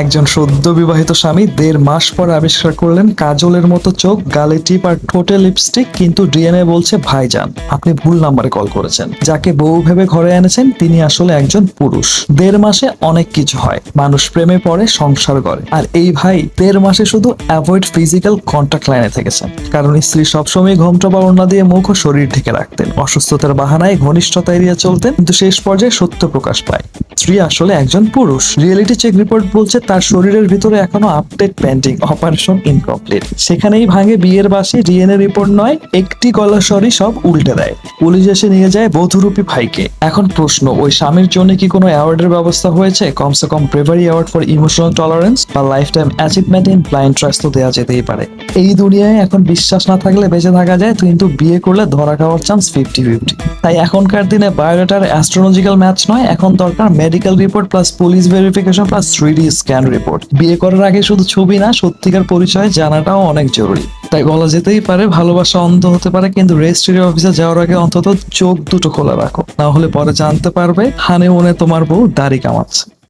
একজন সদ্য বিবাহিত স্বামী 1.5 মাস পর আবিষ্কার করলেন কাজলের মতো চোখ, গালে টিপ আর ঠোঁটে লিপস্টিক, কিন্তু ডিএনএ বলছে ভাইজান আপনি ভুল নাম্বারে কল করেছেন। যাকে বউ ভেবে ঘরে এনেছেন তিনি আসলে একজন পুরুষ। 1.5 মাসে অনেক কিছু হয়, মানুষ প্রেমে পড়ে, সংসার গড়ে। আর এই ভাই 1.5 মাসে শুধু অ্যাভয়েড ফিজিক্যাল কন্ট্যাক্ট লাইনে থেকেছেন, কারণ স্ত্রী সবসময় ঘোমটা বা ওড়না দিয়ে মুখ ও শরীর ঢেকে রাখতেন। অসুস্থতার বাহানায় ঘনিষ্ঠতা এড়িয়ে চলতেন, কিন্তু শেষ পর্যায়ে সত্য প্রকাশ পায়, স্ত্রী আসলে একজন পুরুষ। রিয়েলিটি চেক রিপোর্ট বলছে তার শরীরের ভিতরে এখনো আপডেট পেন্ডিং, অপারেশন ইনকমপ্লিট। সেখানেই ভাঙে বিয়ের বাসি। ডিএনএ রিপোর্ট নয়, একটি গলাস্বরই সব উল্টে দেয়। পুলিশ এসে নিয়ে যায় বধূরূপী ভাইকে। এখন প্রশ্ন, ওই স্বামীর জন্য কি কোনো অ্যাওয়ার্ডের ব্যবস্থা হয়েছে? কমসে কম bravery award for emotional tolerance বা lifetime achievement in blind trust তো দেওয়া যেতেই পারে। এই দুনিয়ায় এখন বিশ্বাস না থাকলে বেঁচে থাকা যায়, কিন্তু বিয়ে করলে ধরা খাওয়ার চান্স 50-50। তাই এখনকার দিনে বায়োডাটার অ্যাস্ট্রোলজিক্যাল ম্যাচ নয়, এখন দরকার medical report plus police verification plus 3D scan report. বিয়ে করার আগে শুধু ছবি না, সত্যিকার পরিচয় জানাটাও অনেক জরুরি। তাই বলা যেতেই পারে ভালোবাসা অন্ধ হতে পারে, কিন্তু রেজিস্ট্রি অফিসে যাওয়ার আগে অন্তত চোখ দুটো খোলা রাখো, না হলে পরে জানতে পারবে হানিমুনে তোমার বউ দাড়ি কামাচ্ছে।